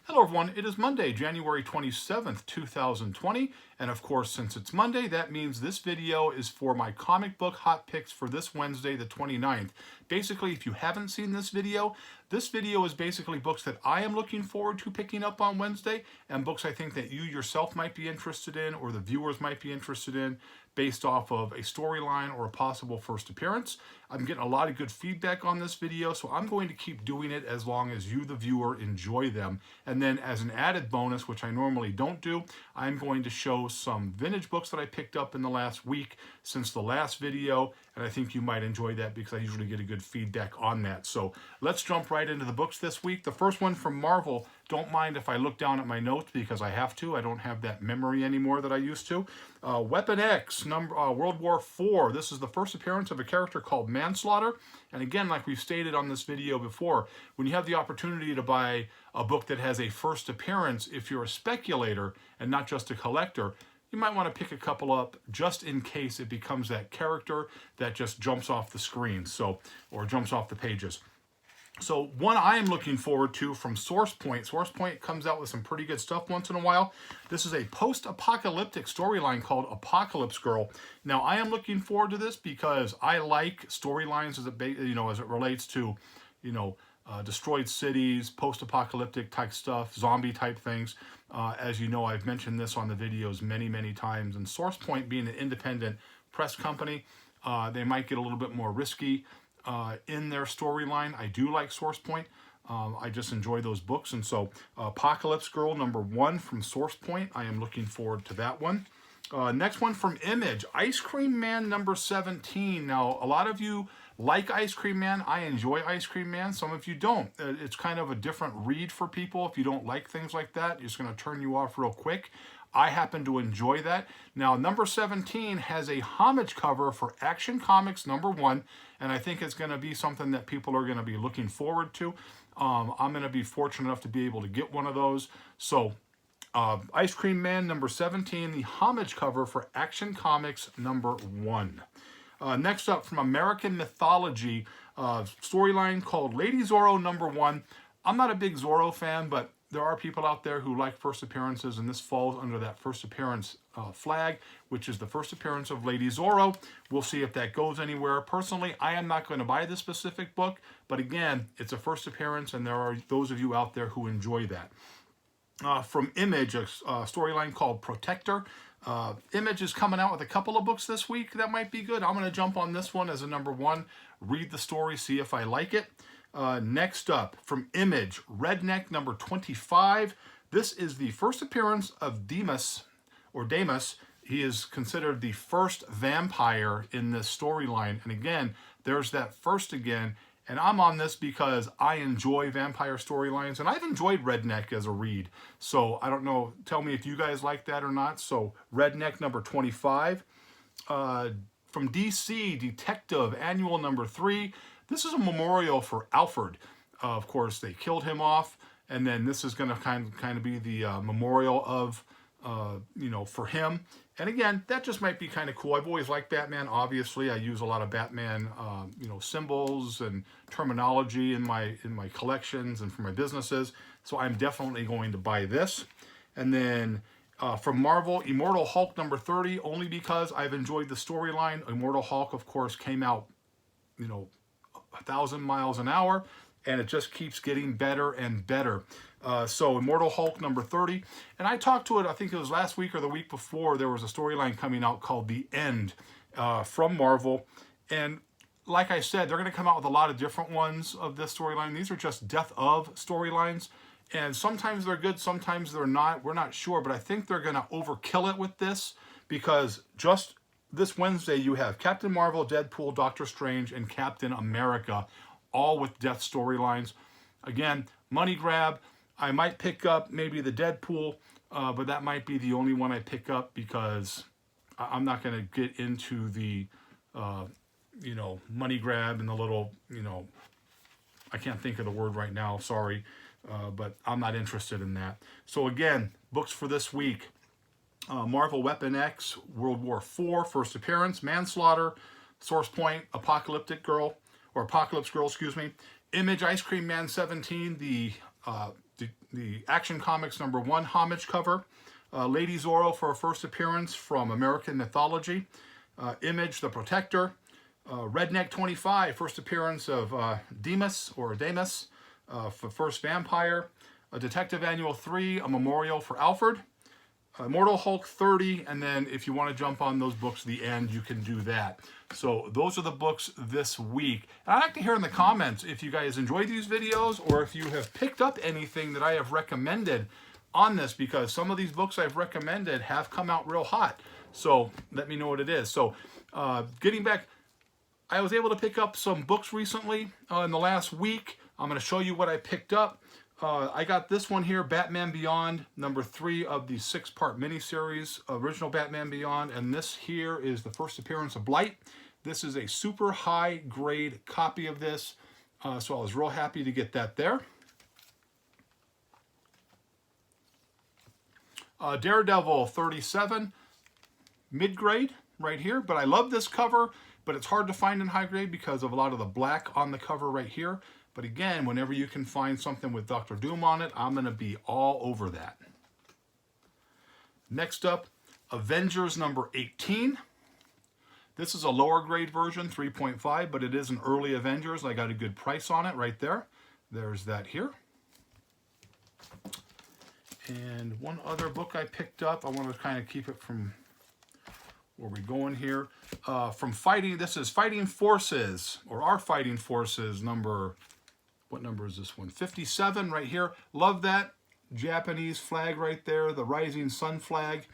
Hello everyone, it is Monday, January 27th, 2020, and of course since it's Monday, that means this video is for my comic book hot picks for this Wednesday, the 29th. Basically, if you haven't seen this video is basically books that I am looking forward to picking up on Wednesday, and books I think that you yourself might be interested in, or the viewers might be interested in, based off of a storyline or a possible first appearance. I'm getting a lot of good feedback on this video, so I'm going to keep doing it as long as you, the viewer, enjoy them. And then as an added bonus, which I normally don't do, I'm going to show some vintage books that I picked up in the last week since the last video, and I think you might enjoy that because I usually get a good feedback on that. So let's jump right into the books this week. The first one from Marvel, don't mind if I look down at my notes because I have to. I don't have that memory anymore that I used to. Weapon X, World War IV. This is the first appearance of a character called Manslaughter. And again, like we've stated on this video before, when you have the opportunity to buy a book that has a first appearance, if you're a speculator and not just a collector, you might want to pick a couple up just in case it becomes that character that just jumps off the screen, or jumps off the pages. So one I am looking forward to from SourcePoint. SourcePoint comes out with some pretty good stuff once in a while. This is a post-apocalyptic storyline called Apocalypse Girl. Now I am looking forward to this because I like storylines as it relates to, destroyed cities, post-apocalyptic type stuff, zombie type things. As you know, I've mentioned this on the videos many, many times. And SourcePoint being an independent press company, they might get a little bit more risky in their storyline. I do like SourcePoint. I just enjoy those books. And so Apocalypse Girl #1 from SourcePoint. I am looking forward to that one. Next one from Image, Ice Cream Man #17. Now, a lot of you like Ice Cream Man. I enjoy Ice Cream Man. Some of you don't. It's kind of a different read for people. If you don't like things like that, it's going to turn you off real quick. I happen to enjoy that. Now, #17 has a homage cover for Action Comics #1, and I think it's going to be something that people are going to be looking forward to. I'm going to be fortunate enough to be able to get one of those. So, Ice Cream Man #17, the homage cover for Action Comics #1. Next up, from American Mythology, storyline called Lady Zorro #1. I'm not a big Zorro fan, but there are people out there who like first appearances, and this falls under that first appearance flag, which is the first appearance of Lady Zorro. We'll see if that goes anywhere. Personally, I am not going to buy this specific book, but again, it's a first appearance, and there are those of you out there who enjoy that. From Image, a storyline called Protector. Image is coming out with a couple of books this week that might be good. I'm going to jump on this one as a #1, read the story, see if I like it. Next up, from Image, Redneck #25. This is the first appearance of Demas. He is considered the first vampire in this storyline. And again, there's that first again. And I'm on this because I enjoy vampire storylines, and I've enjoyed Redneck as a read. So I don't know, tell me if you guys like that or not. So Redneck #25. From DC, Detective Annual #3. This is a memorial for Alfred. Of course, they killed him off, and then this is going to kind of be the memorial of, for him. And again, that just might be kind of cool. I've always liked Batman. Obviously, I use a lot of Batman, symbols and terminology in my collections and for my businesses. So I'm definitely going to buy this. And then from Marvel, Immortal Hulk #30, only because I've enjoyed the storyline. Immortal Hulk, of course, came out, 1,000 miles an hour, and it just keeps getting better and better. So Immortal Hulk #30, and I talked to it, I think it was last week or the week before. There was a storyline coming out called The End from Marvel, and like I said, they're going to come out with a lot of different ones of this storyline. These are just death of storylines, and sometimes they're good, sometimes they're not. We're not sure, but I think they're going to overkill it with this, because just this Wednesday you have Captain Marvel, Deadpool, Doctor Strange, and Captain America, all with death storylines. Again, money grab. I might pick up maybe the Deadpool, but that might be the only one I pick up because I'm not going to get into the, money grab and the little, I can't think of the word right now, sorry, but I'm not interested in that. So again, books for this week. Marvel Weapon X, World War IV, first appearance, Manslaughter, SourcePoint, Apocalypse Girl, excuse me. Image, Ice Cream Man '17, the the Action Comics #1 homage cover. Lady Zorro for her first appearance from American Mythology. Image, the Protector. Redneck 25, first appearance of Demas for first vampire. Detective Annual 3, a memorial for Alfred. Immortal Hulk 30, and then if you want to jump on those books at the end, you can do that. So those are the books this week. And I'd like to hear in the comments if you guys enjoy these videos or if you have picked up anything that I have recommended on this, because some of these books I've recommended have come out real hot. So let me know what it is. So getting back, I was able to pick up some books recently in the last week. I'm going to show you what I picked up. I got this one here, Batman Beyond, #3 of the 6-part miniseries, original Batman Beyond, and this here is the first appearance of Blight. This is a super high grade copy of this, so I was real happy to get that there. Daredevil 37, mid-grade right here, but I love this cover, but it's hard to find in high grade because of a lot of the black on the cover right here. But again, whenever you can find something with Dr. Doom on it, I'm going to be all over that. Next up, Avengers #18. This is a lower grade version, 3.5, but it is an early Avengers. I got a good price on it right there. There's that here. And one other book I picked up, I want to kind of keep it from where we're going here. From Fighting, this is Fighting Forces, or Our Fighting Forces what number is this one? 57 right here. Love that Japanese flag right there, the rising sun flag.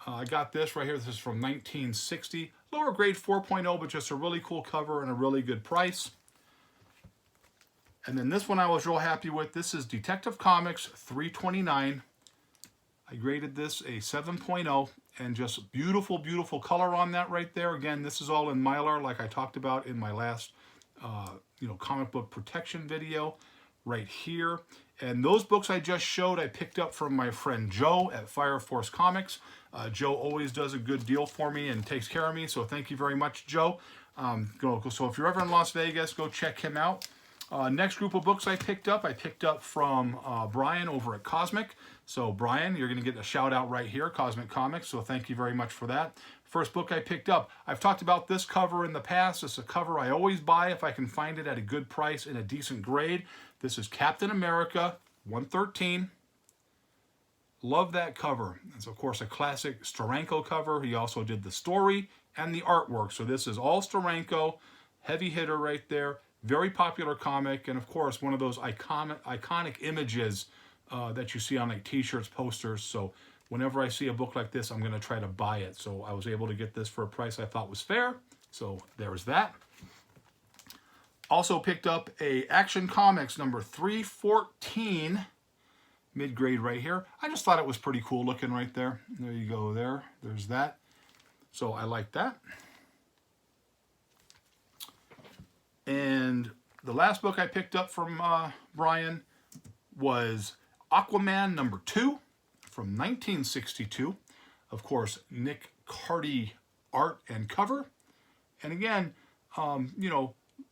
I got this right here. This is from 1960. Lower grade 4.0, but just a really cool cover and a really good price. And then this one I was real happy with. This is Detective Comics 329. I graded this a 7.0, and just beautiful, beautiful color on that right there. Again, this is all in Mylar, like I talked about in my last comic book protection video right here. And those books I just showed, I picked up from my friend Joe at Fire Force Comics. Joe always does a good deal for me and takes care of me, so thank you very much, Joe. So if you're ever in Las Vegas, go check him out. Next group of books I picked up from Brian over at Cosmic. So Brian, you're going to get a shout out right here, Cosmic Comics, so thank you very much for that. First book I picked up, I've talked about this cover in the past. It's a cover I always buy if I can find it at a good price in a decent grade. This is Captain America 113. Love that cover. It's of course a classic Steranko cover. He also did the story and the artwork. So this is all Steranko, heavy hitter right there. Very popular comic, and of course one of those iconic images that you see on like t-shirts, posters. So whenever I see a book like this, I'm going to try to buy it. So I was able to get this for a price I thought was fair. So there's that. Also picked up a Action Comics #314, mid-grade right here. I just thought it was pretty cool looking right there. There you go there. There's that. So I like that. And the last book I picked up from Brian was Aquaman #2 from 1962. Of course, Nick Cardy art and cover. And again,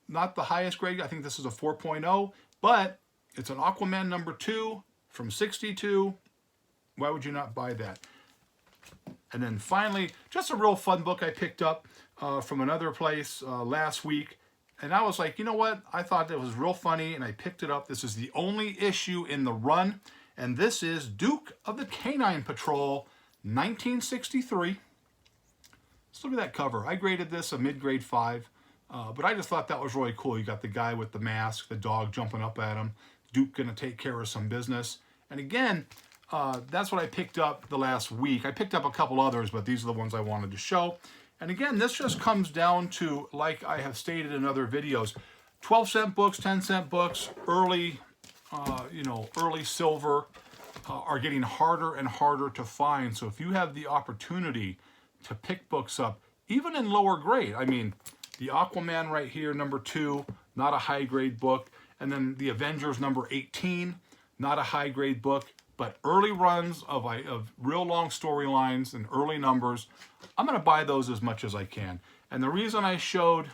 not the highest grade. I think this is a 4.0, but it's an Aquaman #2 from 62. Why would you not buy that? And then finally, just a real fun book I picked up from another place last week. And I was like, you know what? I thought it was real funny, and I picked it up. This is the only issue in the run, and this is Duke of the Canine Patrol, 1963. Let's look at that cover. I graded this a mid-grade 5, but I just thought that was really cool. You got the guy with the mask, the dog jumping up at him, Duke gonna take care of some business. And again, that's what I picked up the last week. I picked up a couple others, but these are the ones I wanted to show. And again, this just comes down to, like I have stated in other videos, 12-cent books, 10-cent books, early silver are getting harder and harder to find. So if you have the opportunity to pick books up, even in lower grade, I mean, the Aquaman right here, #2, not a high grade book. And then the Avengers #18, not a high grade book. But early runs of real long storylines and early numbers, I'm going to buy those as much as I can. And the reason I showed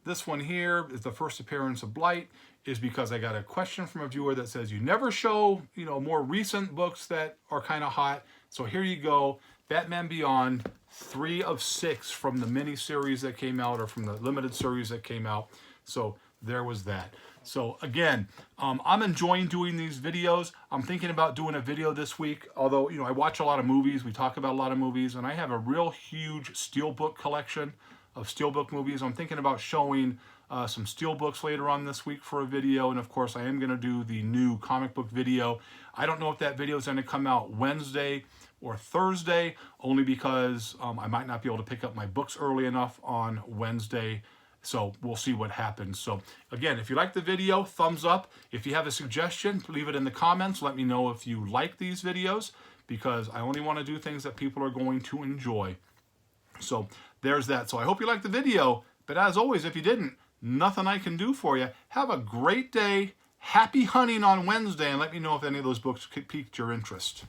this one here is the first appearance of Blight. is because I got a question from a viewer that says, you never show, more recent books that are kind of hot. So here you go. Batman Beyond, 3 of 6 from the mini series that came out, or from the limited series that came out. So there was that. So again, I'm enjoying doing these videos. I'm thinking about doing a video this week, although, I watch a lot of movies. We talk about a lot of movies, and I have a real huge steelbook collection of steelbook movies. I'm thinking about showing some steelbooks later on this week for a video, and of course I am going to do the new comic book video. I don't know if that video is going to come out Wednesday or Thursday, only because I might not be able to pick up my books early enough on Wednesday. So we'll see what happens. So again, if you like the video, thumbs up. If you have a suggestion, leave it in the comments. Let me know if you like these videos, because I only want to do things that people are going to enjoy. So there's that. So I hope you liked the video, but as always, if you didn't, nothing I can do for you. Have a great day. Happy hunting on Wednesday, and let me know if any of those books piqued your interest.